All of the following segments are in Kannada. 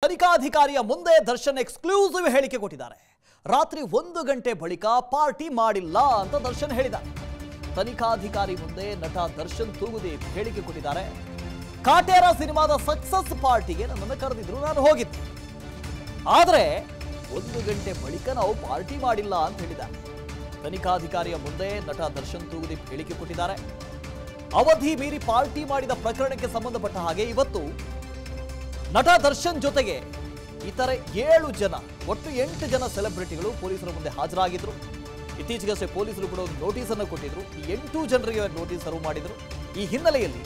ತನಿಖಾಧಿಕಾರಿಯ ಮುಂದೆ ದರ್ಶನ್ ಎಕ್ಸ್ಕ್ಲೂಸಿವ್ ಹೇಳಿಕೆ ಕೊಟ್ಟಿದ್ದಾರೆ. ರಾತ್ರಿ 1 ಗಂಟೆ ಬಳಿಕ ಪಾರ್ಟಿ ಮಾಡಿಲ್ಲ ಅಂತ ದರ್ಶನ್ ಹೇಳಿದ್ದಾರೆ. ತನಿಖಾಧಿಕಾರಿ ಮುಂದೆ ನಟ ದರ್ಶನ್ ತೂಗುದೀಪ್ ಹೇಳಿಕೆ ಕೊಟ್ಟಿದ್ದಾರೆ. ಕಾಟೇರ ಸಿನಿಮಾದ ಸಕ್ಸಸ್ ಪಾರ್ಟಿಗೆ ನನ್ನನ್ನು ಕರೆದಿದ್ರು, ನಾನು ಹೋಗಿದ್ದೆ. ಆದರೆ 1 ಗಂಟೆ ಬಳಿಕ ನಾವು ಪಾರ್ಟಿ ಮಾಡಿಲ್ಲ ಅಂತ ಹೇಳಿದ್ದಾರೆ. ತನಿಖಾಧಿಕಾರಿಯ ಮುಂದೆ ನಟ ದರ್ಶನ್ ತೂಗುದೀಪ್ ಹೇಳಿಕೆ ಕೊಟ್ಟಿದ್ದಾರೆ. ಅವಧಿ ಮೀರಿ ಪಾರ್ಟಿ ಮಾಡಿದ ಪ್ರಕರಣಕ್ಕೆ ಸಂಬಂಧಪಟ್ಟ ಹಾಗೆ ಇವತ್ತು ನಟ ದರ್ಶನ್ ಜೊತೆಗೆ ಇತರೆ 7 ಜನ, ಒಟ್ಟು 8 ಜನ ಸೆಲೆಬ್ರಿಟಿಗಳು ಪೊಲೀಸರ ಮುಂದೆ ಹಾಜರಾಗಿದ್ರು. ಇತ್ತೀಚೆಗಷ್ಟೇ ಪೊಲೀಸರು ಕೂಡ ಒಂದು ನೋಟಿಸ್ ಅನ್ನು ಕೊಟ್ಟಿದ್ರು. ಈ 8 ಜನರಿಗೆ ನೋಟಿಸ್ ಸರ್ವ್ ಮಾಡಿದ್ರು. ಈ ಹಿನ್ನೆಲೆಯಲ್ಲಿ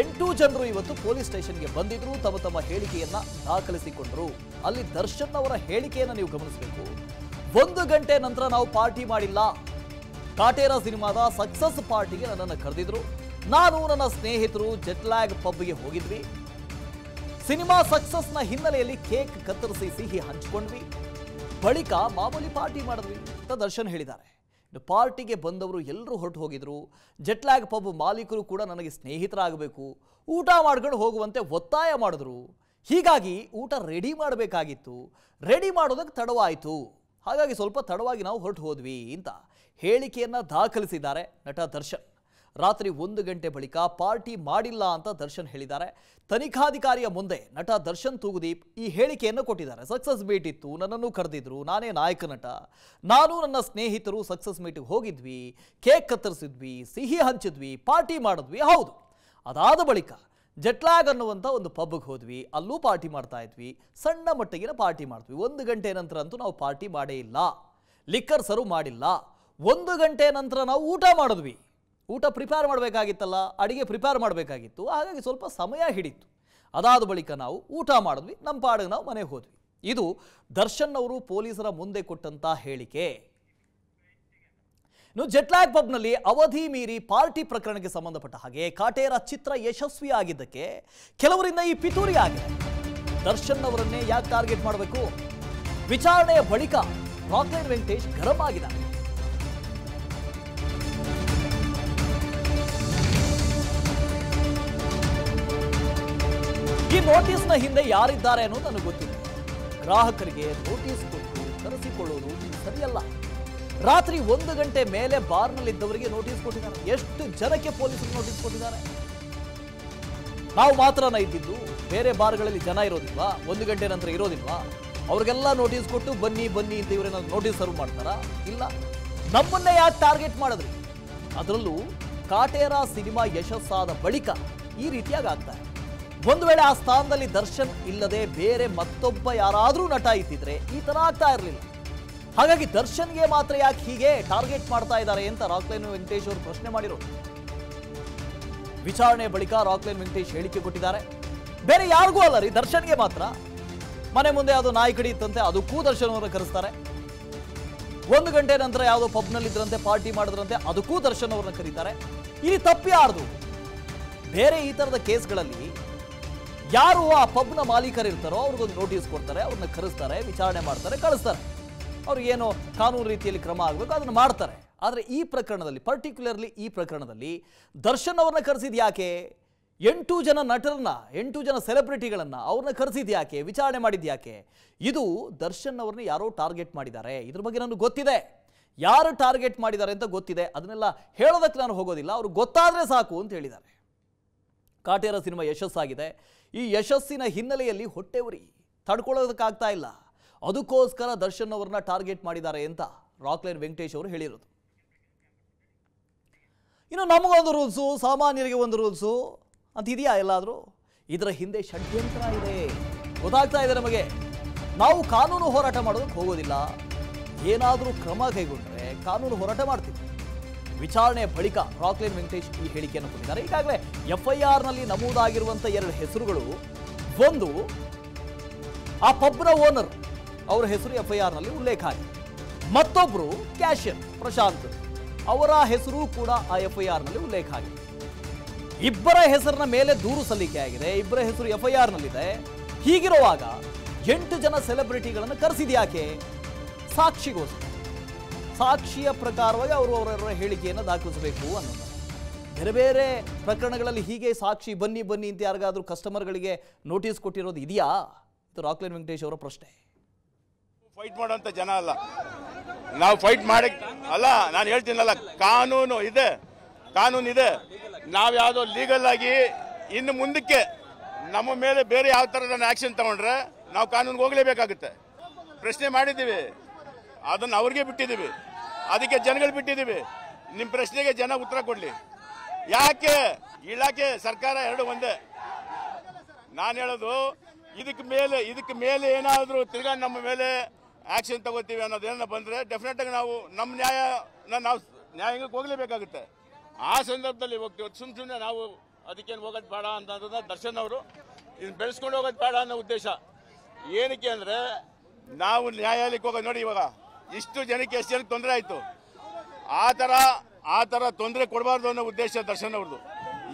8 ಜನರು ಇವತ್ತು ಪೊಲೀಸ್ ಸ್ಟೇಷನ್ಗೆ ಬಂದಿದ್ರು, ತಮ್ಮ ತಮ್ಮ ಹೇಳಿಕೆಯನ್ನ ದಾಖಲಿಸಿಕೊಂಡ್ರು. ಅಲ್ಲಿ ದರ್ಶನ್ ಅವರ ಹೇಳಿಕೆಯನ್ನು ನೀವು ಗಮನಿಸಬೇಕು. 1 ಗಂಟೆ ನಂತರ ನಾವು ಪಾರ್ಟಿ ಮಾಡಿಲ್ಲ, ಕಾಟೇರ ಸಿನಿಮಾದ ಸಕ್ಸಸ್ ಪಾರ್ಟಿಗೆ ನನ್ನನ್ನು ಕರೆದಿದ್ರು, ನಾನು ನನ್ನ ಸ್ನೇಹಿತರು ಜೆಟ್ಲ್ಯಾಗ್ ಪಬ್ಗೆ ಹೋಗಿದ್ವಿ, ಸಿನಿಮಾ ಸಕ್ಸಸ್ನ ಹಿನ್ನೆಲೆಯಲ್ಲಿ ಕೇಕ್ ಕತ್ತರಿಸಿ ಸಿಹಿ ಹಂಚಿಕೊಂಡ್ವಿ, ಬಳಿಕ ಮಾಮೂಲಿ ಪಾರ್ಟಿ ಮಾಡಿದ್ವಿ ಅಂತ ದರ್ಶನ್ ಹೇಳಿದ್ದಾರೆ. ಪಾರ್ಟಿಗೆ ಬಂದವರು ಎಲ್ಲರೂ ಹೊರಟು ಹೋಗಿದ್ರು. ಜೆಟ್ಲ್ಯಾಗ್ ಪಬ್ ಮಾಲೀಕರು ಕೂಡ ನನಗೆ ಸ್ನೇಹಿತರಾಗಬೇಕು, ಊಟ ಮಾಡ್ಕೊಂಡು ಹೋಗುವಂತೆ ಒತ್ತಾಯ ಮಾಡಿದ್ರು. ಹೀಗಾಗಿ ಊಟ ರೆಡಿ ಮಾಡಬೇಕಾಗಿತ್ತು, ರೆಡಿ ಮಾಡೋದಕ್ಕೆ ತಡವಾಯಿತು, ಹಾಗಾಗಿ ಸ್ವಲ್ಪ ತಡವಾಗಿ ನಾವು ಹೊರಟು ಹೋದ್ವಿ ಅಂತ ಹೇಳಿಕೆಯನ್ನ ದಾಖಲಿಸಿದ್ದಾರೆ ನಟ ದರ್ಶನ್. ರಾತ್ರಿ 1 ಗಂಟೆ ಬಳಿಕ ಪಾರ್ಟಿ ಮಾಡಿಲ್ಲ ಅಂತ ದರ್ಶನ್ ಹೇಳಿದ್ದಾರೆ. ತನಿಖಾಧಿಕಾರಿಯ ಮುಂದೆ ನಟ ದರ್ಶನ್ ತೂಗುದೀಪ್ ಈ ಹೇಳಿಕೆಯನ್ನು ಕೊಟ್ಟಿದ್ದಾರೆ. ಸಕ್ಸಸ್ ಮೀಟ್ ಇತ್ತು, ನನ್ನನ್ನು ಕರೆದಿದ್ರು, ನಾನೇ ನಾಯಕ ನಟ, ನಾನು ನನ್ನ ಸ್ನೇಹಿತರು ಸಕ್ಸಸ್ ಮೀಟಿಗೆ ಹೋಗಿದ್ವಿ, ಕೇಕ್ ಕತ್ತರಿಸಿದ್ವಿ, ಸಿಹಿ ಹಂಚಿದ್ವಿ, ಪಾರ್ಟಿ ಮಾಡಿದ್ವಿ. ಹೌದು, ಅದಾದ ಬಳಿಕ ಜೆಟ್ಲ್ಯಾಗ್ ಅನ್ನುವಂಥ ಒಂದು ಪಬ್ಗೆ ಹೋದ್ವಿ, ಅಲ್ಲೂ ಪಾರ್ಟಿ ಮಾಡ್ತಾ ಇದ್ವಿ, ಸಣ್ಣ ಮಟ್ಟಿಗಿನ ಪಾರ್ಟಿ ಮಾಡ್ತೀವಿ. 1 ಗಂಟೆ ನಂತರ ಅಂತೂ ನಾವು ಪಾರ್ಟಿ ಮಾಡೇ ಇಲ್ಲ, ಲಿಕ್ಕರ್ ಸರ್ವ್ ಮಾಡಿಲ್ಲ. 1 ಗಂಟೆ ನಂತರ ನಾವು ಊಟ ಮಾಡಿದ್ವಿ, ಊಟ ಪ್ರಿಪೇರ್ ಮಾಡಬೇಕಾಗಿತ್ತಲ್ಲ, ಅಡಿಗೆ ಪ್ರಿಪೇರ್ ಮಾಡಬೇಕಾಗಿತ್ತು, ಹಾಗಾಗಿ ಸ್ವಲ್ಪ ಸಮಯ ಹಿಡಿತು. ಅದಾದ ಬಳಿಕ ನಾವು ಊಟ ಮಾಡಿದ್ವಿ, ನಮ್ಮ ಪಾಡಿಗೆ ನಾವು ಮನೆಗೆ ಹೋದ್ವಿ. ಇದು ದರ್ಶನ್ ಅವರು ಪೊಲೀಸರ ಮುಂದೆ ಕೊಟ್ಟಂತ ಹೇಳಿಕೆ. ಇನ್ನು ಜೆಟ್ಲ್ಯಾಗ್ ಪಬ್ನಲ್ಲಿ ಅವಧಿ ಮೀರಿ ಪಾರ್ಟಿ ಪ್ರಕರಣಕ್ಕೆ ಸಂಬಂಧಪಟ್ಟ ಹಾಗೆ ಕಾಟೇರ ಚಿತ್ರ ಯಶಸ್ವಿಯಾಗಿದ್ದಕ್ಕೆ ಕೆಲವರಿಂದ ಈ ಪಿತೂರಿ ಆಗಿದೆ. ದರ್ಶನ್ ಅವರನ್ನೇ ಯಾಕೆ ಟಾರ್ಗೆಟ್ ಮಾಡಬೇಕು? ವಿಚಾರಣೆಯ ಬಳಿಕ ರಾಕ್ಲೈನ್ ವೆಂಕಟೇಶ್ ಗರಂ ಆಗಿದ್ದಾರೆ. ಈ ನೋಟಿಸ್ನ ಹಿಂದೆ ಯಾರಿದ್ದಾರೆ ಅನ್ನೋದು ನನಗೆ ಗೊತ್ತಿದೆ. ಗ್ರಾಹಕರಿಗೆ ನೋಟಿಸ್ ಕೊಟ್ಟು ಕರೆಸಿಕೊಳ್ಳೋದು ಸರಿಯಲ್ಲ. ರಾತ್ರಿ 1 ಗಂಟೆ ಮೇಲೆ ಬಾರ್ನಲ್ಲಿದ್ದವರಿಗೆ ನೋಟಿಸ್ ಕೊಟ್ಟಿದ್ದಾರೆ. ಎಷ್ಟು ಜನಕ್ಕೆ ಪೊಲೀಸರು ನೋಟಿಸ್ ಕೊಟ್ಟಿದ್ದಾರೆ? ನಾವು ಮಾತ್ರನ ಇದ್ದಿದ್ದು, ಬೇರೆ ಬಾರ್ಗಳಲ್ಲಿ ಜನ ಇರೋದಿಲ್ವಾ? 1 ಗಂಟೆ ನಂತರ ಇರೋದಿಲ್ವಾ? ಅವ್ರಿಗೆಲ್ಲ ನೋಟಿಸ್ ಕೊಟ್ಟು ಬನ್ನಿ ಬನ್ನಿ ಅಂತ ಇವರೇನ ನೋಟಿಸ್ ಸರ್ವ್ ಮಾಡ್ತಾರಾ? ಇಲ್ಲ. ನಮ್ಮನ್ನೇ ಯಾಕೆ ಟಾರ್ಗೆಟ್ ಮಾಡಿದ್ರಿ? ಅದರಲ್ಲೂ ಕಾಟೇರ ಸಿನಿಮಾ ಯಶಸ್ಸಾದ ಬಳಿಕ ಈ ರೀತಿಯಾಗಿ ಆಗ್ತಾರೆ. ಒಂದು ವೇಳೆ ಆ ಸ್ಥಾನದಲ್ಲಿ ದರ್ಶನ್ ಇಲ್ಲದೆ ಬೇರೆ ಮತ್ತೊಬ್ಬ ಯಾರಾದರೂ ನಟ ಇದ್ದಿದ್ರೆ ಈ ತರ ಆಗ್ತಾ ಇರಲಿಲ್ಲ. ಹಾಗಾಗಿ ದರ್ಶನ್ಗೆ ಮಾತ್ರ ಯಾಕೆ ಹೀಗೆ ಟಾರ್ಗೆಟ್ ಮಾಡ್ತಾ ಇದ್ದಾರೆ ಅಂತ ರಾಕ್ಲೈನ್ ವೆಂಕಟೇಶ್ ಅವರು ಪ್ರಶ್ನೆ ಮಾಡಿರೋದು. ವಿಚಾರಣೆ ಬಳಿಕ ರಾಕ್ಲೈನ್ ವೆಂಕಟೇಶ್ ಹೇಳಿಕೆ ಕೊಟ್ಟಿದ್ದಾರೆ. ಬೇರೆ ಯಾರಿಗೂ ಅಲ್ಲ ರೀ, ದರ್ಶನ್ಗೆ ಮಾತ್ರ. ಮನೆ ಮುಂದೆ ಯಾವುದೋ ನಾಯಿಕಡಿ ಇತ್ತಂತೆ, ಅದಕ್ಕೂ ದರ್ಶನ್ ಅವರನ್ನು ಕರೆಸ್ತಾರೆ. 1 ಗಂಟೆ ನಂತರ ಯಾವುದೋ ಪಬ್ನಲ್ಲಿ ಇದ್ರಂತೆ, ಪಾರ್ಟಿ ಮಾಡಿದ್ರಂತೆ, ಅದಕ್ಕೂ ದರ್ಶನ್ ಅವರನ್ನ ಕರೀತಾರೆ. ಇಲ್ಲಿ ತಪ್ಪು ಯಾರ್ದು? ಬೇರೆ ಈ ತರದ ಕೇಸ್ಗಳಲ್ಲಿ ಯಾರು ಆ ಪಬ್ನ ಮಾಲೀಕರು ಇರ್ತಾರೋ ಅವ್ರಿಗೊಂದು ನೋಟಿಸ್ ಕೊಡ್ತಾರೆ, ಅವ್ರನ್ನ ಕರೆಸ್ತಾರೆ, ವಿಚಾರಣೆ ಮಾಡ್ತಾರೆ, ಕಳಿಸ್ತಾರೆ. ಅವ್ರಿಗೇನೋ ಕಾನೂನು ರೀತಿಯಲ್ಲಿ ಕ್ರಮ ಆಗಬೇಕು ಅದನ್ನು ಮಾಡ್ತಾರೆ. ಆದರೆ ಈ ಪ್ರಕರಣದಲ್ಲಿ, ಪರ್ಟಿಕ್ಯುಲರ್ಲಿ ಈ ಪ್ರಕರಣದಲ್ಲಿ ದರ್ಶನ್ ಅವ್ರನ್ನ ಕರೆಸಿದ್ ಯಾಕೆ? 8 ಜನ ನಟರನ್ನ, 8 ಜನ ಸೆಲೆಬ್ರಿಟಿಗಳನ್ನ ಅವ್ರನ್ನ ಕರೆಸಿದ್ ಯಾಕೆ? ವಿಚಾರಣೆ ಮಾಡಿದ್ ಯಾಕೆ? ಇದು ದರ್ಶನ್ ಅವ್ರನ್ನ ಯಾರೋ ಟಾರ್ಗೆಟ್ ಮಾಡಿದ್ದಾರೆ. ಇದ್ರ ಬಗ್ಗೆ ನನಗೆ ಗೊತ್ತಿದೆ, ಯಾರು ಟಾರ್ಗೆಟ್ ಮಾಡಿದ್ದಾರೆ ಅಂತ ಗೊತ್ತಿದೆ. ಅದನ್ನೆಲ್ಲ ಹೇಳೋದಕ್ಕೆ ನಾನು ಹೋಗೋದಿಲ್ಲ, ಅವ್ರಿಗೆ ಗೊತ್ತಾದ್ರೆ ಸಾಕು ಅಂತ ಹೇಳಿದ್ದಾರೆ. ಕಾಟೇರ ಸಿನಿಮಾ ಯಶಸ್ಸಾಗಿದೆ. ಈ ಯಶಸ್ಸಿನ ಹಿನ್ನೆಲೆಯಲ್ಲಿ ಹೊಟ್ಟೆ ಉರಿ ತಡ್ಕೊಳ್ಳೋದಕ್ಕಾಗ್ತಾ ಇಲ್ಲ, ಅದಕ್ಕೋಸ್ಕರ ದರ್ಶನ್ ಅವರನ್ನ ಟಾರ್ಗೆಟ್ ಮಾಡಿದ್ದಾರೆ ಅಂತ ರಾಕ್ಲೈನ್ ವೆಂಕಟೇಶ್ ಅವರು ಹೇಳಿರೋದು. ಇನ್ನು ನಮಗೊಂದು ರೂಲ್ಸು, ಸಾಮಾನ್ಯರಿಗೆ ಒಂದು ರೂಲ್ಸು ಅಂತ ಇದೆಯಾ ಎಲ್ಲಾದರೂ? ಇದರ ಹಿಂದೆ ಷಡ್ಯಂತ್ರ ಇದೆ, ಗೊತ್ತಾಗ್ತಾ ಇದೆ ನಮಗೆ. ನಾವು ಕಾನೂನು ಹೋರಾಟ ಮಾಡೋದಕ್ಕೆ ಹೋಗೋದಿಲ್ಲ, ಏನಾದರೂ ಕ್ರಮ ಕೈಗೊಂಡ್ರೆ ಕಾನೂನು ಹೋರಾಟ ಮಾಡ್ತೀವಿ. ವಿಚಾರಣೆಯ ಬಳಿಕ ರಾಕ್ಲೈನ್ ವೆಂಕಟೇಶ್ ಈ ಹೇಳಿಕೆಯನ್ನು ಕೊಟ್ಟಿದ್ದಾರೆ. ಈಗಾಗಲೇ FIRನಲ್ಲಿ ನಮೂದಾಗಿರುವಂಥ 2 ಹೆಸರುಗಳು, ಒಂದು ಆ ಪಬ್ನ ಓನರ್, ಅವರ ಹೆಸರು FIRನಲ್ಲಿ ಉಲ್ಲೇಖ ಆಗಿದೆ. ಮತ್ತೊಬ್ಬರು ಕ್ಯಾಶಿಯರ್ ಪ್ರಶಾಂತ್, ಅವರ ಹೆಸರು ಕೂಡ ಆ FIRನಲ್ಲಿ ಉಲ್ಲೇಖ ಆಗಿದೆ. ಇಬ್ಬರ ಹೆಸರಿನ ಮೇಲೆ ದೂರು ಸಲ್ಲಿಕೆ ಆಗಿದೆ, ಇಬ್ಬರ ಹೆಸರು FIRನಲ್ಲಿದೆ. ಹೀಗಿರುವಾಗ 8 ಜನ ಸೆಲೆಬ್ರಿಟಿಗಳನ್ನು ಕರೆಸಿದ್ಯಾಕೆ? ಸಾಕ್ಷಿಗೋಸ್ಕರ. ಸಾಕ್ಷಿಯ ಪ್ರಕಾರವಾಗಿ ಅವರು ಅವರ ಹೇಳಿಕೆಯನ್ನು ದಾಖಲಿಸಬೇಕು ಅನ್ನೋದು. ಬೇರೆ ಬೇರೆ ಪ್ರಕರಣಗಳಲ್ಲಿ ಹೀಗೆ ಸಾಕ್ಷಿ ಬನ್ನಿ ಬನ್ನಿ ಅಂತ ಯಾರಿಗಾದರೂ ಕಸ್ಟಮರ್ಗಳಿಗೆ ನೋಟಿಸ್ ಕೊಟ್ಟಿರೋದು ಇದೆಯಾ? ರಾಕ್ಲೈನ್ ವೆಂಕಟೇಶ್ ಅವರ ಪ್ರಶ್ನೆ. ಫೈಟ್ ಮಾಡೋಂಥ ಜನ ಅಲ್ಲ ನಾವು, ಫೈಟ್ ಮಾಡಿ ಅಲ್ಲ. ನಾನು ಹೇಳ್ತೀನಲ್ಲ, ಕಾನೂನು ಇದೆ. ನಾವು ಯಾವುದೋ ಲೀಗಲ್ ಆಗಿ ಇನ್ನು ಮುಂದಕ್ಕೆ ನಮ್ಮ ಮೇಲೆ ಬೇರೆ ಯಾವ ಥರದ ಆ್ಯಕ್ಷನ್ ತಗೊಂಡ್ರೆ ನಾವು ಕಾನೂನಿಗೆ ಹೋಗಲೇಬೇಕಾಗುತ್ತೆ. ಪ್ರಶ್ನೆ ಮಾಡಿದ್ದೀವಿ, ಅದನ್ನು ಅವ್ರಿಗೆ ಬಿಟ್ಟಿದ್ದೀವಿ, ಅದಕ್ಕೆ ಜನಗಳು ಬಿಟ್ಟಿದ್ದೀವಿ. ನಿಮ್ಮ ಪ್ರಶ್ನೆಗೆ ಜನ ಉತ್ತರ ಕೊಡಲಿ. ಯಾಕೆ ಇಲಾಖೆ ಸರ್ಕಾರ ಎರಡು ಒಂದೇ. ನಾನು ಹೇಳೋದು, ಇದಕ್ಕೆ ಮೇಲೆ ಏನಾದರೂ ತಿರ್ಗಾ ನಮ್ಮ ಮೇಲೆ ಆಕ್ಷನ್ ತಗೋತೀವಿ ಅನ್ನೋದೇನ ಬಂದರೆ ಡೆಫಿನೆಟಾಗಿ ನಾವು ನಮ್ಮ ನಾವು ನ್ಯಾಯಾಂಗಕ್ಕೆ ಹೋಗಲೇಬೇಕಾಗುತ್ತೆ. ಆ ಸಂದರ್ಭದಲ್ಲಿ ಹೋಗ್ತೀವಿ. ಸುಮ್ಮನೆ ನಾವು ಅದಕ್ಕೇನು ಹೋಗೋದು ಬೇಡ ಅಂತಂದ್ರೆ ದರ್ಶನ್ ಅವರು ಇದನ್ನು ಬೆಳೆಸ್ಕೊಂಡು ಹೋಗೋದು ಬೇಡ ಅನ್ನೋ ಉದ್ದೇಶ. ಏನಕ್ಕೆ ಅಂದರೆ ನಾವು ನ್ಯಾಯಾಲಯಕ್ಕೆ ಹೋಗೋದು ನೋಡಿ, ಇವಾಗ ಇಷ್ಟು ಜನಕ್ಕೆ ಎಷ್ಟು ಜನಕ್ಕೆ ತೊಂದರೆ ಆಯಿತು. ಆ ಥರ ತೊಂದರೆ ಕೊಡಬಾರ್ದು ಅನ್ನೋ ಉದ್ದೇಶ ದರ್ಶನ್ ಅವ್ರದ್ದು.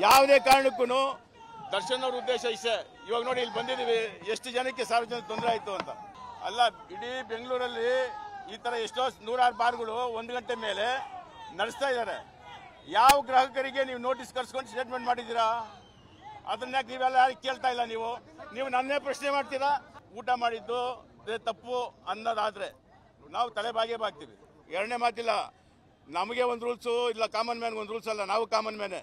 ಯಾವುದೇ ಕಾರಣಕ್ಕೂ ದರ್ಶನ್ ಅವ್ರ ಉದ್ದೇಶ ಇಷ್ಟೇ. ಇವಾಗ ನೋಡಿ, ಇಲ್ಲಿ ಬಂದಿದ್ದೀವಿ, ಎಷ್ಟು ಜನಕ್ಕೆ ಸಾರ್ವಜನಿಕ ತೊಂದರೆ ಆಯಿತು ಅಂತ. ಅಲ್ಲ, ಇಡೀ ಬೆಂಗಳೂರಲ್ಲಿ ಈ ಥರ ಎಷ್ಟೋ 100 ಬಾರ್ಗಳು 1 ಗಂಟೆ ಮೇಲೆ ನಡೆಸ್ತಾ ಇದ್ದಾರೆ. ಯಾವ ಗ್ರಾಹಕರಿಗೆ ನೀವು ನೋಟಿಸ್ ಕರ್ಸ್ಕೊಂಡು ಸ್ಟೇಟ್ಮೆಂಟ್ ಮಾಡಿದ್ದೀರಾ? ಅದನ್ನ ನೀವೆಲ್ಲ ಯಾರಿಗೆ ಕೇಳ್ತಾ ಇಲ್ಲ. ನೀವು ನನ್ನೇ ಪ್ರಶ್ನೆ ಮಾಡ್ತೀರಾ. ಊಟ ಮಾಡಿದ್ದು ತಪ್ಪು ಅನ್ನೋದಾದ್ರೆ ನಾವು ತಲೆಬಾಗೇ ಬಾಗ್ತೀವಿ. ಎರಡನೇ ಮಾತಿಲ್ಲ. ನಮಗೆ ಒಂದು ರೂಲ್ಸು ಇಲ್ಲ, ಕಾಮನ್ ಮ್ಯಾನ್ಗೆ ಒಂದು ರೂಲ್ಸ್ ಅಲ್ಲ, ನಾವು ಕಾಮನ್ ಮ್ಯಾನೇ.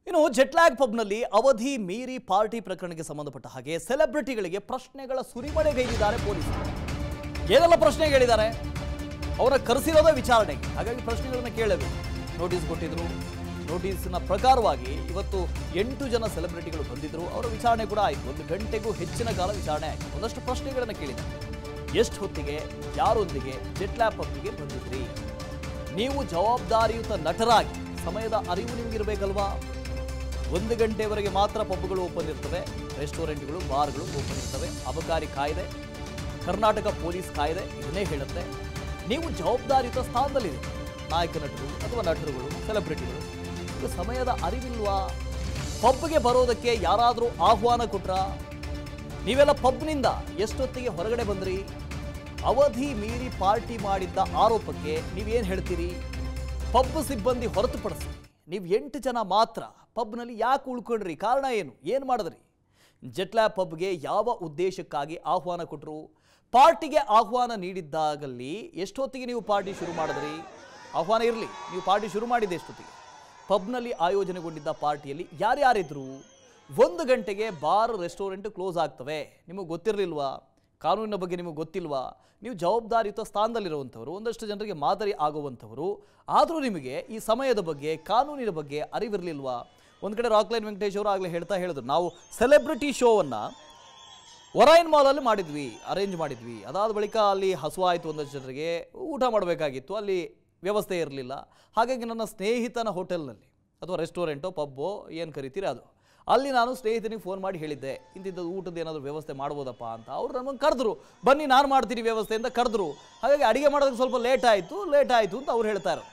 ಇನ್ನು ಜೆಟ್ಲ್ಯಾಗ್ ಪಬ್ನಲ್ಲಿ ಅವಧಿ ಮೀರಿ ಪಾರ್ಟಿ ಪ್ರಕರಣಕ್ಕೆ ಸಂಬಂಧಪಟ್ಟ ಹಾಗೆ ಸೆಲೆಬ್ರಿಟಿಗಳಿಗೆ ಪ್ರಶ್ನೆಗಳ ಸುರಿಮಳೆಗೈದಿದ್ದಾರೆ ಪೊಲೀಸರು. ಏನೆಲ್ಲ ಪ್ರಶ್ನೆ ಕೇಳಿದ್ದಾರೆ, ಅವರ ಕರೆಸಿರೋದೇ ವಿಚಾರಣೆಗೆ. ಹಾಗಾಗಿ ಪ್ರಶ್ನೆಗಳನ್ನ ಕೇಳಬೇಕು. ನೋಟಿಸ್ ಕೊಟ್ಟಿದ್ರು. ನೋಟಿಸ್ನ ಪ್ರಕಾರವಾಗಿ ಇವತ್ತು 8 ಜನ ಸೆಲೆಬ್ರಿಟಿಗಳು ಬಂದಿದ್ರು. ಅವರ ವಿಚಾರಣೆ ಕೂಡ ಆಯಿತು. 1 ಗಂಟೆಗೂ ಹೆಚ್ಚಿನ ಕಾಲ ವಿಚಾರಣೆ ಆಯಿತು. ಒಂದಷ್ಟು ಪ್ರಶ್ನೆಗಳನ್ನು ಕೇಳಿದ್ದಾರೆ. ಎಷ್ಟು ಹೊತ್ತಿಗೆ, ಯಾರೊಂದಿಗೆ ಜೆಟ್ಲ್ಯಾಗ್ ಪಬ್ಗೆ ಬಂದಿದ್ರಿ? ನೀವು ಜವಾಬ್ದಾರಿಯುತ ನಟರಾಗಿ ಸಮಯದ ಅರಿವು ನಿಮಗಿರಬೇಕಲ್ವಾ? 1 ಗಂಟೆವರೆಗೆ ಮಾತ್ರ ಪಬ್ಗಳು ಓಪನ್ ಇರ್ತವೆ, ರೆಸ್ಟೋರೆಂಟ್ಗಳು, ಬಾರ್ಗಳು ಓಪನ್ ಇರ್ತವೆ. ಅಬಕಾರಿ ಕಾಯ್ದೆ, ಕರ್ನಾಟಕ ಪೊಲೀಸ್ ಕಾಯ್ದೆ ಇದನ್ನೇ ಹೇಳುತ್ತೆ. ನೀವು ಜವಾಬ್ದಾರಿಯುತ ಸ್ಥಾನದಲ್ಲಿದೆ. ನಾಯಕ ನಟರು ಅಥವಾ ನಟರುಗಳು, ಸೆಲೆಬ್ರಿಟಿಗಳು, ಇದು ಸಮಯದ ಅರಿವಿಲ್ವಾ? ಪಬ್ಗೆ ಬರೋದಕ್ಕೆ ಯಾರಾದರೂ ಆಹ್ವಾನ ಕೊಟ್ರಾ? ನೀವೆಲ್ಲ ಪಬ್ನಿಂದ ಎಷ್ಟೊತ್ತಿಗೆ ಹೊರಗಡೆ ಬಂದ್ರಿ? ಅವಧಿ ಮೀರಿ ಪಾರ್ಟಿ ಮಾಡಿದ್ದ ಆರೋಪಕ್ಕೆ ನೀವೇನು ಹೇಳ್ತೀರಿ? ಪಬ್ ಸಿಬ್ಬಂದಿ ಹೊರತುಪಡಿಸಿ ನೀವು 8 ಜನ ಮಾತ್ರ ಪಬ್ನಲ್ಲಿ ಯಾಕೆ ಉಳ್ಕೊಂಡ್ರಿ? ಕಾರಣ ಏನು ಮಾಡಿದ್ರಿ? ಜೆಟ್ಲ್ಯಾಗ್ ಪಬ್ಗೆ ಯಾವ ಉದ್ದೇಶಕ್ಕಾಗಿ ಆಹ್ವಾನ ಕೊಟ್ಟರು? ಪಾರ್ಟಿಗೆ ಆಹ್ವಾನ ನೀಡಿದ್ದಾಗಲ್ಲಿ ಎಷ್ಟೊತ್ತಿಗೆ ನೀವು ಪಾರ್ಟಿ ಶುರು ಮಾಡಿದ್ರಿ? ಆಹ್ವಾನ ಇರಲಿ, ನೀವು ಪಾರ್ಟಿ ಶುರು ಮಾಡಿದ್ದೆ ಎಷ್ಟೊತ್ತಿಗೆ? ಪಬ್ನಲ್ಲಿ ಆಯೋಜನೆಗೊಂಡಿದ್ದ ಪಾರ್ಟಿಯಲ್ಲಿ ಯಾರ್ಯಾರಿದ್ರು? 1 ಗಂಟೆಗೆ ಬಾರ್, ರೆಸ್ಟೋರೆಂಟ್ ಕ್ಲೋಸ್ ಆಗ್ತವೆ. ನಿಮಗೆ ಗೊತ್ತಿರಲಿಲ್ವಾ? ಕಾನೂನಿನ ಬಗ್ಗೆ ನಿಮಗೆ ಗೊತ್ತಿಲ್ವಾ? ನೀವು ಜವಾಬ್ದಾರಿಯುತ ಸ್ಥಾನದಲ್ಲಿರುವಂಥವರು, ಒಂದಷ್ಟು ಜನರಿಗೆ ಮಾದರಿ ಆಗುವಂಥವರು. ಆದರೂ ನಿಮಗೆ ಈ ಸಮಯದ ಬಗ್ಗೆ, ಕಾನೂನಿನ ಬಗ್ಗೆ ಅರಿವಿರಲಿಲ್ವಾ? ಒಂದು ಕಡೆ ರಾಕ್ಲೈನ್ ವೆಂಕಟೇಶ್ ಅವರು ಆಗಲೇ ಹೇಳಿದ್ರು, ನಾವು ಸೆಲೆಬ್ರಿಟಿ ಶೋವನ್ನು ಒರೈನ್ ಮಾಲಲ್ಲಿ ಮಾಡಿದ್ವಿ, ಅರೇಂಜ್ ಮಾಡಿದ್ವಿ. ಅದಾದ ಬಳಿಕ ಅಲ್ಲಿ ಹಸುವಾಯಿತು, ಒಂದಷ್ಟು ಜನರಿಗೆ ಊಟ ಮಾಡಬೇಕಾಗಿತ್ತು, ಅಲ್ಲಿ ವ್ಯವಸ್ಥೆ ಇರಲಿಲ್ಲ. ಹಾಗಾಗಿ ನನ್ನ ಸ್ನೇಹಿತನ ಹೋಟೆಲ್ನಲ್ಲಿ ಅಥವಾ ರೆಸ್ಟೋರೆಂಟೋ ಪಬ್ಬೋ ಏನು ಕರಿತೀರಿ ಅದು, ಅಲ್ಲಿ ನಾನು ಸ್ನೇಹಿತನಿಗೆ ಫೋನ್ ಮಾಡಿ ಹೇಳಿದ್ದೆ, ಇಂತಿದ್ದು ಊಟದ ಏನಾದರೂ ವ್ಯವಸ್ಥೆ ಮಾಡ್ಬೋದಪ್ಪ ಅಂತ. ಅವ್ರು ನಮಗೆ ಕರೆದ್ರು, ಬನ್ನಿ ನಾನು ಮಾಡ್ತೀನಿ ವ್ಯವಸ್ಥೆ ಅಂತ ಕರೆದ್ರು. ಹಾಗಾಗಿ ಅಡುಗೆ ಮಾಡೋದಕ್ಕೆ ಸ್ವಲ್ಪ ಲೇಟ್ ಆಯಿತು ಅಂತ ಅವ್ರು ಹೇಳ್ತಾರೆ.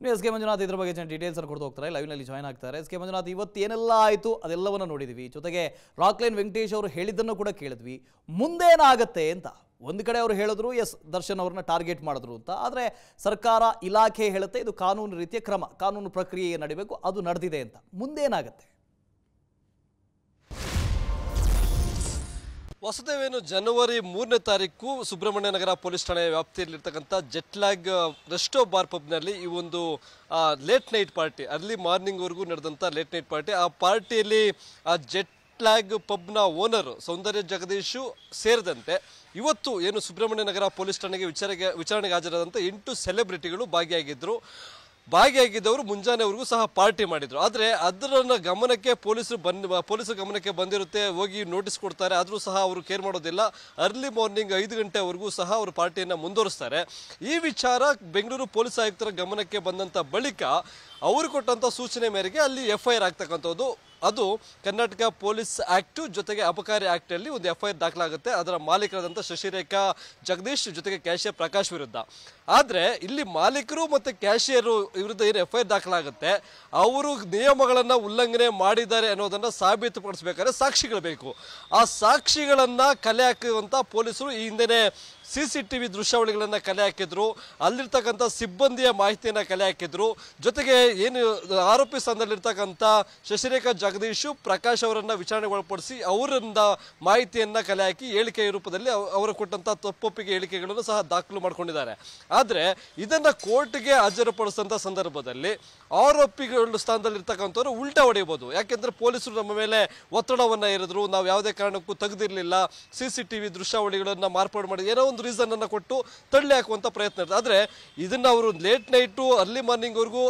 ಇನ್ನು ಎಸ್ ಕೆ ಮಂಜುನಾಥ್ ಇದ್ರ ಬಗ್ಗೆ ಡೀಟೇಲ್ಸ್ ಅನ್ನು ಕೊಡ್ತಾ ಹೋಗ್ತಾರೆ, ಲೈವ್ನಲ್ಲಿ ಜಾಯ್ನ್ ಆಗ್ತಾರೆ. ಎಸ್ ಕೆ ಮಂಜುನಾಥ್, ಇವತ್ತು ಏನೆಲ್ಲ ಆಯಿತು ಅದೆಲ್ಲವನ್ನು ನೋಡಿದ್ವಿ. ಜೊತೆಗೆ ರಾಕ್ಲೈನ್ ವೆಂಕಟೇಶ್ ಅವರು ಹೇಳಿದ್ದನ್ನು ಕೂಡ ಕೇಳಿದ್ವಿ. ಮುಂದೇನಾಗತ್ತೆ ಅಂತ ಒಂದು ಕಡೆ ಅವರು ಹೇಳಿದ್ರು, ಎಸ್ ದರ್ಶನ್ ಅವ್ರನ್ನ ಟಾರ್ಗೆಟ್ ಮಾಡಿದ್ರು ಅಂತ. ಆದರೆ ಸರ್ಕಾರ, ಇಲಾಖೆ ಹೇಳುತ್ತೆ ಇದು ಕಾನೂನು ರೀತಿಯ ಕ್ರಮ, ಕಾನೂನು ಪ್ರಕ್ರಿಯೆ ನಡಿಬೇಕು, ಅದು ನಡೆದಿದೆ ಅಂತ. ಮುಂದೇನಾಗತ್ತೆ? ಹೊಸದೇವೇನು ಜನವರಿ 3ನೇ ತಾರೀಕು ಸುಬ್ರಹ್ಮಣ್ಯ ನಗರ ಪೊಲೀಸ್ ಠಾಣೆಯ ವ್ಯಾಪ್ತಿಯಲ್ಲಿರ್ತಕ್ಕಂಥ ಜೆಟ್ಲ್ಯಾಗ್ ರೆಸ್ಟೋ ಬಾರ್ ಪಬ್ನಲ್ಲಿ ಈ ಒಂದು ಲೇಟ್ ನೈಟ್ ಪಾರ್ಟಿ, ಅರ್ಲಿ ಮಾರ್ನಿಂಗ್ವರೆಗೂ ನಡೆದಂಥ ಲೇಟ್ ನೈಟ್ ಪಾರ್ಟಿ. ಆ ಪಾರ್ಟಿಯಲ್ಲಿ ಆ ಜೆಟ್ಲ್ಯಾಗ್ ಪಬ್ನ ಓನರು ಸೌಂದರ್ಯ ಜಗದೀಶು ಸೇರಿದಂತೆ ಇವತ್ತು ಏನು ಸುಬ್ರಹ್ಮಣ್ಯ ನಗರ ಪೊಲೀಸ್ ಠಾಣೆಗೆ ವಿಚಾರಣೆಗೆ ಹಾಜರಾದಂಥ 8 ಸೆಲೆಬ್ರಿಟಿಗಳು ಭಾಗಿಯಾಗಿದ್ದವರು ಮುಂಜಾನೆವರೆಗೂ ಸಹ ಪಾರ್ಟಿ ಮಾಡಿದ್ರು. ಆದರೆ ಅದರ ಗಮನಕ್ಕೆ ಪೊಲೀಸರ ಗಮನಕ್ಕೆ ಬಂದಿರುತ್ತೆ, ಹೋಗಿ ನೋಟಿಸ್ ಕೊಡ್ತಾರೆ. ಆದರೂ ಸಹ ಅವರು ಕೇರ್ ಮಾಡೋದಿಲ್ಲ. ಅರ್ಲಿ ಮಾರ್ನಿಂಗ್ 5 ಗಂಟೆವರೆಗೂ ಸಹ ಅವರು ಪಾರ್ಟಿಯನ್ನು ಮುಂದುವರಿಸ್ತಾರೆ. ಈ ವಿಚಾರ ಬೆಂಗಳೂರು ಪೊಲೀಸ್ ಆಯುಕ್ತರ ಗಮನಕ್ಕೆ ಬಂದಂಥ ಬಳಿಕ ಅವರು ಕೊಟ್ಟಂಥ ಸೂಚನೆ ಮೇರೆಗೆ ಅಲ್ಲಿ FIR ಆಗ್ತಕ್ಕಂಥದ್ದು. ಅದು ಕರ್ನಾಟಕ ಪೊಲೀಸ್ ಆ್ಯಕ್ಟು ಜೊತೆಗೆ ಅಬಕಾರಿ ಆ್ಯಕ್ಟಲ್ಲಿ ಒಂದು FIR ದಾಖಲಾಗುತ್ತೆ. ಅದರ ಮಾಲೀಕರಾದಂಥ ಶಶಿರೇಖಾ ಜಗದೀಶ್ ಜೊತೆಗೆ ಕ್ಯಾಶಿಯರ್ ಪ್ರಕಾಶ್ ವಿರುದ್ಧ. ಆದ್ರೆ ಇಲ್ಲಿ ಮಾಲೀಕರು ಮತ್ತೆ ಕ್ಯಾಶಿಯರ್ ವಿರುದ್ಧ ಏನು FIR ದಾಖಲಾಗುತ್ತೆ, ಅವರು ನಿಯಮಗಳನ್ನ ಉಲ್ಲಂಘನೆ ಮಾಡಿದ್ದಾರೆ ಅನ್ನೋದನ್ನ ಸಾಬೀತುಪಡಿಸಬೇಕಾದ್ರೆ ಸಾಕ್ಷಿಗಳು ಬೇಕು. ಆ ಸಾಕ್ಷಿಗಳನ್ನ ಕಲೆ ಹಾಕುವಂತ ಪೊಲೀಸರು ಈ ಹಿಂದೆನೆ CCTV ದೃಶ್ಯಾವಳಿಗಳನ್ನ ಕಲೆ ಹಾಕಿದ್ರು, ಅಲ್ಲಿರ್ತಕ್ಕಂಥ ಸಿಬ್ಬಂದಿಯ ಮಾಹಿತಿಯನ್ನ ಕಲೆ ಹಾಕಿದ್ರು. ಜೊತೆಗೆ ಏನು ಆರೋಪಿ ಸ್ಥಾನದಲ್ಲಿರ್ತಕ್ಕಂಥ ಶಶಿರೇಖಾ ಜಗದೀಶ್ ಪ್ರಕಾಶ್ ಅವರನ್ನ ವಿಚಾರಣೆಗೆ ಒಳಪಡಿಸಿ ಅವರಿಂದ ಮಾಹಿತಿಯನ್ನ ಕಲೆ ಹಾಕಿ ಹೇಳಿಕೆ ರೂಪದಲ್ಲಿ ಅವರು ಕೊಟ್ಟಂತ ತಪ್ಪೊಪ್ಪಿಗೆ ಹೇಳಿಕೆಗಳನ್ನು ಸಹ ದಾಖಲು ಮಾಡ್ಕೊಂಡಿದ್ದಾರೆ. ಆದ್ರೆ ಇದನ್ನ ಕೋರ್ಟ್ಗೆ ಹಾಜರುಪಡಿಸಿದಂತ ಸಂದರ್ಭದಲ್ಲಿ ಆರೋಪಿಗಳ ಸ್ಥಾನದಲ್ಲಿರ್ತಕ್ಕಂಥವ್ರು ಉಲ್ಟಾ ಹೊಡೆಯಬಹುದು. ಯಾಕೆಂದ್ರೆ ಪೊಲೀಸರು ನಮ್ಮ ಮೇಲೆ ಒತ್ತಡವನ್ನ ಹೇರಿದ್ರು, ನಾವು ಯಾವುದೇ ಕಾರಣಕ್ಕೂ ತೆಗೆದಿರ್ಲಿಲ್ಲ, CCTV ದೃಶ್ಯಾವಳಿಗಳನ್ನ ಮಾರ್ಪಾಡು ಮಾಡಿ ಏನೋ ಒಂದು ರೀಸನ್ ಅನ್ನ ಕೊಟ್ಟು ತಳ್ಳಿ ಹಾಕುವಂತ ಪ್ರಯತ್ನ ಇರ್ತದೆ. ಆದ್ರೆ ಇದನ್ನ ಅವರು ಲೇಟ್ ನೈಟು ಅರ್ಲಿ ಮಾರ್ನಿಂಗ್ ವರೆಗೂ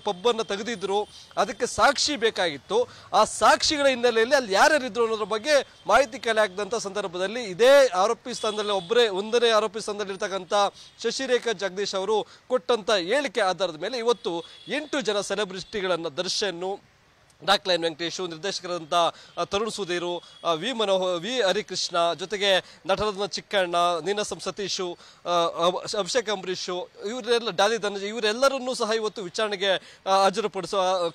ಪಬ್ ಅನ್ನ ತೆಗೆದಿದ್ರು, ಅದಕ್ಕೆ ಸಾಕ್ಷಿ ಬೇಕಾಗಿತ್ತು. ಆ ಸಾಕ್ಷಿಗಳ ಹಿನ್ನೆಲೆಯಲ್ಲಿ ಅಲ್ಲಿ ಯಾರ್ಯಾರಿದ್ರು ಅನ್ನೋದ್ರ ಬಗ್ಗೆ ಮಾಹಿತಿ ಕಲೆ ಹಾಕಿದಂತ ಸಂದರ್ಭದಲ್ಲಿ ಇದೇ ಆರೋಪಿ ಸ್ಥಾನದಲ್ಲಿ ಒಂದನೇ ಆರೋಪಿ ಸ್ಥಾನದಲ್ಲಿ ಇರ್ತಕ್ಕಂಥ ಶಶಿರೇಖಾ ಜಗದೀಶ್ ಅವರು ಕೊಟ್ಟಂತ ಹೇಳಿಕೆ ಆಧಾರದ ಮೇಲೆ ಇವತ್ತು 8 ಜನ ಸೆಲೆಬ್ರಿಟಿಗಳನ್ನ ದರ್ಶನ್, ಡಾಕ್ಲೈನ್ ವೆಂಕಟೇಶ್, ನಿರ್ದೇಶಕರಾದಂಥ ತರುಣ್ ಸುಧೀರು, ವಿ ಹರಿಕೃಷ್ಣ, ಜೊತೆಗೆ ನಟರತ್ನ ಚಿಕ್ಕಣ್ಣ, ನೀನಾಸಂ ಸತೀಶು, ಅಭಿಷೇಕ್ ಅಂಬರೀಶು, ಇವರೆಲ್ಲ ಡಾಲಿ ಧನಂಜಯ, ಇವರೆಲ್ಲರನ್ನೂ ಸಹ ಇವತ್ತು ವಿಚಾರಣೆಗೆ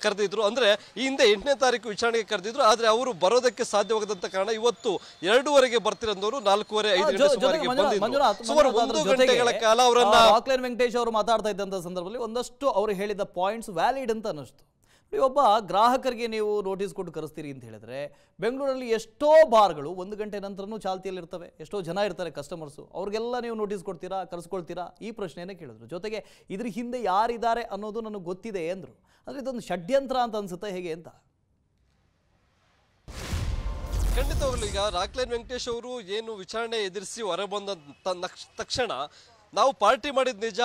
ಕರೆದಿದ್ರು. ಅಂದ್ರೆ ಈ ಹಿಂದೆ 8ನೇ ತಾರೀಕು ವಿಚಾರಣೆಗೆ ಕರೆದಿದ್ರು. ಆದ್ರೆ ಅವರು ಬರೋದಕ್ಕೆ ಸಾಧ್ಯವಾಗದಂತ ಕಾರಣ ಇವತ್ತು 2:30 ಬರ್ತಿರೋರು 4:30, 5 ಗಂಟೆ ಸುಮಾರಿಗೆ ಬಂದಿದ್ರು. ಸುಮಾರು 1 ಗಂಟೆಗಳ ಕಾಲ ಅವರನ್ನ ಡಾಕ್ಲೈನ್ ವೆಂಕಟೇಶ್ ಅವರು ಮಾತಾಡ್ತಾ ಇದ್ದಂತ ಸಂದರ್ಭದಲ್ಲಿ ಒಂದಷ್ಟು ಅವರು ಹೇಳಿದ ಪಾಯಿಂಟ್ಸ್ ವ್ಯಾಲಿಡ್ ಅಂತ ಅನ್ನಿಸ್ತು. ಒಬ್ಬ ಗ್ರಾಹಕರಿಗೆ ನೀವು ನೋಟಿಸ್ ಕೊಟ್ಟು ಕರೆಸ್ತೀರಿ ಅಂತ ಹೇಳಿದ್ರೆ ಬೆಂಗಳೂರಲ್ಲಿ ಎಷ್ಟೋ ಬಾರ್ಗಳು 1 ಗಂಟೆ ನಂತರನೂ ಚಾಲ್ತಿಯಲ್ಲಿರ್ತವೆ, ಎಷ್ಟೋ ಜನ ಇರ್ತಾರೆ ಕಸ್ಟಮರ್ಸು, ಅವ್ರಿಗೆಲ್ಲ ನೀವು ನೋಟಿಸ್ ಕೊಡ್ತೀರಾ, ಕರೆಸ್ಕೊಳ್ತೀರಾ? ಈ ಪ್ರಶ್ನೆಯನ್ನೇ ಕೇಳಿದ್ರು. ಜೊತೆಗೆ ಇದ್ರ ಹಿಂದೆ ಯಾರಿದ್ದಾರೆ ಅನ್ನೋದು ನನಗೆ ಗೊತ್ತಿದೆ ಅಂದರು. ಅಂದರೆ ಇದೊಂದು ಷಡ್ಯಂತ್ರ ಅಂತ ಅನ್ಸುತ್ತೆ, ಹೇಗೆ ಅಂತ? ಖಂಡಿತವಾಗ್ಲೂ ಈಗ ರಾಕ್ಲೈನ್ ವೆಂಕಟೇಶ್ ಅವರು ಏನು ವಿಚಾರಣೆ ಎದುರಿಸಿ ಹೊರಬಂದ ತಕ್ಷಣ ನಾವು ಪಾರ್ಟಿ ಮಾಡಿದ ನಿಜ,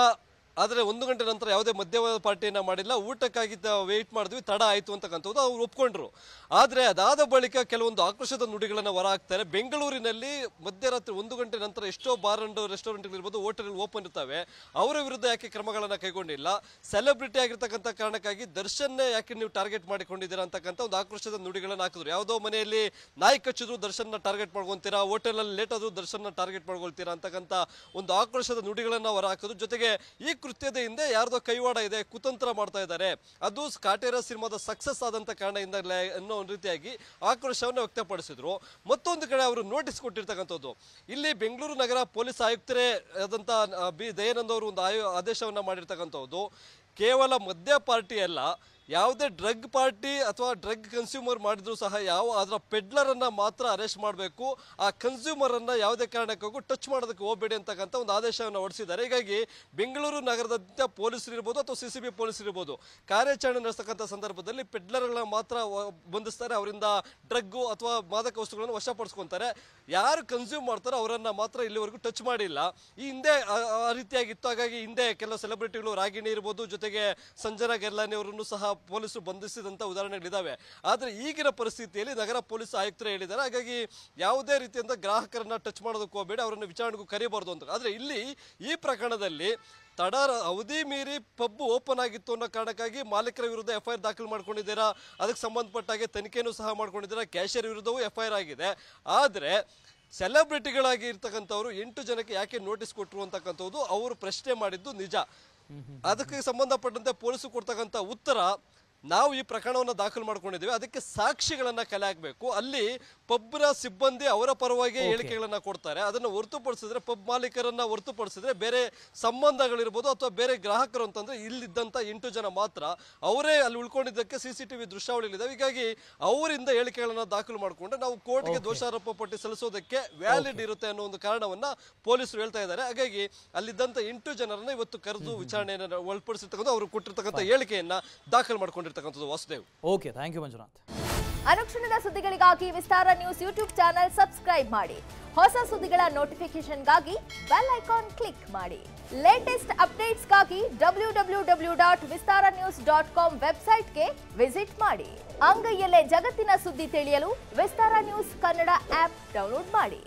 ಆದರೆ 1 ಗಂಟೆ ನಂತರ ಯಾವುದೇ ಮದ್ಯವಾದ ಪಾರ್ಟಿಯನ್ನ ಮಾಡಿಲ್ಲ, ಊಟಕ್ಕಾಗಿ ವೆಯ್ಟ್ ಮಾಡಿದ್ವಿ, ತಡ ಆಯಿತು ಅಂತಕ್ಕಂಥದ್ದು ಅವ್ರು ಒಪ್ಕೊಂಡ್ರು. ಆದರೆ ಅದಾದ ಬಳಿಕ ಕೆಲವೊಂದು ಆಕ್ರೋಶದ ನುಡಿಗಳನ್ನು ಹೊರ ಹಾಕ್ತಾರೆ. ಬೆಂಗಳೂರಿನಲ್ಲಿ ಮಧ್ಯರಾತ್ರಿ 1 ಗಂಟೆ ನಂತರ ಎಷ್ಟೋ ಬಾರ್ ಅಂಡ್ ರೆಸ್ಟೋರೆಂಟ್ಗಳಿರ್ಬೋದು, ಹೋಟೆಲ್ ಓಪನ್ ಇರ್ತವೆ, ಅವರ ವಿರುದ್ಧ ಯಾಕೆ ಕ್ರಮಗಳನ್ನು ಕೈಗೊಂಡಿಲ್ಲ? ಸೆಲೆಬ್ರಿಟಿ ಆಗಿರ್ತಕ್ಕಂಥ ಕಾರಣಕ್ಕಾಗಿ ದರ್ಶನ್ನೇ ಯಾಕೆ ನೀವು ಟಾರ್ಗೆಟ್ ಮಾಡಿಕೊಂಡಿದ್ದೀರಾ ಅಂತಕ್ಕಂಥ ಒಂದು ಆಕ್ರೋಶದ ನುಡಿಗಳನ್ನು ಹಾಕಿದ್ರು. ಯಾವುದೋ ಮನೆಯಲ್ಲಿ ನಾಯಿ ಕಚ್ಚಿದ್ರು ದರ್ಶನ್ನ ಟಾರ್ಗೆಟ್ ಮಾಡ್ಕೊತೀರಾ, ಹೋಟೆಲಲ್ಲಿ ಲೇಟ್ ಆದ್ರೂ ದರ್ಶನ್ನ ಟಾರ್ಗೆಟ್ ಮಾಡ್ಕೊಳ್ತೀರಾ ಅಂತಕ್ಕಂಥ ಒಂದು ಆಕ್ರೋಶದ ನುಡಿಗಳನ್ನು ಹೊರ ಹಾಕಿದ್ರು. ಜೊತೆಗೆ ಈ ಕೃತ್ಯದ ಹಿಂದೆ ಯಾರ್ದೋ ಕೈವಾಡ ಇದೆ, ಕುತಂತ್ರ ಮಾಡ್ತಾ ಇದ್ದಾರೆ, ಅದು ಕಾಟೇರ ಸಿನಿಮಾದ ಸಕ್ಸಸ್ ಆದಂತ ಕಾರಣದಿಂದಲೇ ಅನ್ನೋ ಒಂದು ರೀತಿಯಾಗಿ ಆಕ್ರೋಶವನ್ನು ವ್ಯಕ್ತಪಡಿಸಿದ್ರು. ಮತ್ತೊಂದು ಕಡೆ ಅವರು ನೋಟಿಸ್ ಕೊಟ್ಟಿರ್ತಕ್ಕಂಥದ್ದು, ಇಲ್ಲಿ ಬೆಂಗಳೂರು ನಗರ ಪೊಲೀಸ್ ಆಯುಕ್ತರೇ ಆದಂತ ಬಿ ದಯಾನಂದ್ ಅವರು ಒಂದು ಆದೇಶವನ್ನ ಮಾಡಿರ್ತಕ್ಕಂಥದ್ದು, ಕೇವಲ ಮದ್ಯ ಪಾರ್ಟಿ ಅಲ್ಲ, ಯಾವುದೇ ಡ್ರಗ್ ಪಾರ್ಟಿ ಅಥವಾ ಡ್ರಗ್ ಕನ್ಸ್ಯೂಮರ್ ಮಾಡಿದ್ರು ಸಹ ಅದರ ಪೆಡ್ಲರ್ ಅನ್ನ ಮಾತ್ರ ಅರೆಸ್ಟ್ ಮಾಡಬೇಕು, ಆ ಕನ್ಸ್ಯೂಮರ್ ಅನ್ನ ಯಾವುದೇ ಕಾರಣಕ್ಕೂ ಟಚ್ ಮಾಡೋದಕ್ಕೆ ಹೋಗಬೇಡಿ ಅಂತಕ್ಕಂಥ ಒಂದು ಆದೇಶವನ್ನು ಹೊರಡಿಸಿದ್ದಾರೆ. ಹೀಗಾಗಿ ಬೆಂಗಳೂರು ನಗರದಾದ್ಯಂತ ಪೊಲೀಸರು ಇರ್ಬೋದು ಅಥವಾ CCB ಪೊಲೀಸರು ಇರ್ಬೋದು, ಕಾರ್ಯಾಚರಣೆ ನಡೆಸ್ತಕ್ಕಂಥ ಸಂದರ್ಭದಲ್ಲಿ ಪೆಡ್ಲರ್ಗಳನ್ನ ಮಾತ್ರ ಬಂಧಿಸ್ತಾರೆ, ಅವರಿಂದ ಡ್ರಗ್ ಅಥವಾ ಮಾದಕ ವಸ್ತುಗಳನ್ನು ವಶಪಡಿಸ್ಕೊಂತಾರೆ. ಯಾರು ಕನ್ಸ್ಯೂಮ್ ಮಾಡ್ತಾರೋ ಅವರನ್ನ ಮಾತ್ರ ಇಲ್ಲಿವರೆಗೂ ಟಚ್ ಮಾಡಿಲ್ಲ. ಈ ಹಿಂದೆ ಆ ರೀತಿಯಾಗಿತ್ತು. ಹಾಗಾಗಿ ಹಿಂದೆ ಕೆಲವು ಸೆಲೆಬ್ರಿಟಿಗಳು, ರಾಗಿಣಿ ಇರ್ಬೋದು, ಜೊತೆಗೆ ಸಂಜನಾ ಗೆರ್ಲಾನಿ ಅವರನ್ನು ಸಹ ಪೊಲೀಸರು ಬಂಧಿಸಿದಂತ ಉದಾಹರಣೆಗಳಿದಾವೆ. ಆದ್ರೆ ಈಗಿನ ಪರಿಸ್ಥಿತಿಯಲ್ಲಿ ನಗರ ಪೊಲೀಸ್ ಆಯುಕ್ತರು ಹೇಳಿದ್ದಾರೆ, ಹಾಗಾಗಿ ಯಾವುದೇ ರೀತಿಯಿಂದ ಗ್ರಾಹಕರನ್ನ ಟಚ್ ಮಾಡೋದಕ್ಕೆ ಹೋಗಬೇಡಿ, ಅವರನ್ನು ವಿಚಾರಣೆಗೂ ಕರಿಬಾರ್ದು ಅಂತ. ಆದ್ರೆ ಇಲ್ಲಿ ಈ ಪ್ರಕರಣದಲ್ಲಿ ಅವಧಿ ಮೀರಿ ಪಬ್ ಓಪನ್ ಆಗಿತ್ತು ಅನ್ನೋ ಕಾರಣಕ್ಕಾಗಿ ಮಾಲೀಕರ ವಿರುದ್ಧ FIR ದಾಖಲು ಮಾಡ್ಕೊಂಡಿದ್ದೀರಾ, ಅದಕ್ಕೆ ಸಂಬಂಧಪಟ್ಟಾಗೆ ತನಿಖೆನೂ ಸಹ ಮಾಡ್ಕೊಂಡಿದ್ದೀರಾ, ಕ್ಯಾಶಿಯರ್ ವಿರುದ್ಧವೂ FIR ಆಗಿದೆ. ಆದ್ರೆ ಸೆಲೆಬ್ರಿಟಿಗಳಾಗಿ ಇರ್ತಕ್ಕಂಥವ್ರು 8 ಜನಕ್ಕೆ ಯಾಕೆ ನೋಟಿಸ್ ಕೊಟ್ಟರು ಅಂತಕ್ಕಂಥದ್ದು ಅವರು ಪ್ರಶ್ನೆ ಮಾಡಿದ್ದು ನಿಜ. ಅದಕ್ಕೆ ಸಂಬಂಧಪಟ್ಟಂತೆ ಪೊಲೀಸರು ಕೊಡ್ತಕ್ಕಂಥ ಉತ್ತರ, ನಾವು ಈ ಪ್ರಕರಣವನ್ನು ದಾಖಲು ಮಾಡ್ಕೊಂಡಿದ್ದೀವಿ, ಅದಕ್ಕೆ ಸಾಕ್ಷಿಗಳನ್ನ ಕಲೆ ಹಾಕಬೇಕು. ಅಲ್ಲಿ ಪಬ್ನ ಸಿಬ್ಬಂದಿ ಅವರ ಪರವಾಗಿ ಹೇಳಿಕೆಗಳನ್ನ ಕೊಡ್ತಾರೆ, ಅದನ್ನು ಹೊರತುಪಡಿಸಿದ್ರೆ, ಪಬ್ ಮಾಲೀಕರನ್ನ ಹೊರತುಪಡಿಸಿದ್ರೆ ಬೇರೆ ಸಂಬಂಧಗಳಿರ್ಬೋದು ಅಥವಾ ಬೇರೆ ಗ್ರಾಹಕರು ಅಂತಂದ್ರೆ ಇಲ್ಲಿದ್ದಂತ 8 ಜನ ಮಾತ್ರ, ಅವರೇ ಅಲ್ಲಿ ಉಳ್ಕೊಂಡಿದ್ದಕ್ಕೆ CCTV ದೃಶ್ಯಾವಳಿಗಳಿದಾವೆ. ಹೀಗಾಗಿ ಅವರಿಂದ ಹೇಳಿಕೆಗಳನ್ನ ದಾಖಲು ಮಾಡಿಕೊಂಡ್ರೆ ನಾವು ಕೋರ್ಟ್ಗೆ ದೋಷಾರೋಪ ಪಟ್ಟಿ ಸಲ್ಲಿಸೋದಕ್ಕೆ ವ್ಯಾಲಿಡ್ ಇರುತ್ತೆ ಅನ್ನೋ ಒಂದು ಕಾರಣವನ್ನ ಪೊಲೀಸರು ಹೇಳ್ತಾ ಇದ್ದಾರೆ. ಹಾಗಾಗಿ ಅಲ್ಲಿದ್ದಂತ 8 ಜನರನ್ನ ಇವತ್ತು ಕರೆದು ವಿಚಾರಣೆಯನ್ನು ಒಳಪಡಿಸಿರ್ತಕ್ಕಂಥ ಅವರು ಕೊಟ್ಟಿರ್ತಕ್ಕಂಥ ಹೇಳಿಕೆಯನ್ನ ದಾಖಲು ಮಾಡ್ಕೊಂಡಿರ್ತಾರೆ. Okay, thank you Manjunath. ಅನುಕ್ಷಣದ ಸುದ್ದಿಗಳಿಗಾಗಿ Vistara news YouTube channel subscribe ಮಾಡಿ. ಹೊಸ ಸುದ್ದಿಗಳ ನೋಟಿಫಿಕೇಶನ್ಗಾಗಿ ಬೆಲ್ ಐಕಾನ್ ಕ್ಲಿಕ್ ಮಾಡಿ. ಲೇಟೆಸ್ಟ್ ಅಪ್ಡೇಟ್ಸ್ಗಾಗಿ www.vistaranews.com ವೆಬ್ಸೈಟ್ಗೆ ವಿಸಿಟ್ ಮಾಡಿ. ಅಂಗೈಯಲ್ಲೇ ಜಗತ್ತಿನ ಸುದ್ದಿ ತಿಳಿಯಲು Vistara news Kannada app download ಮಾಡಿ.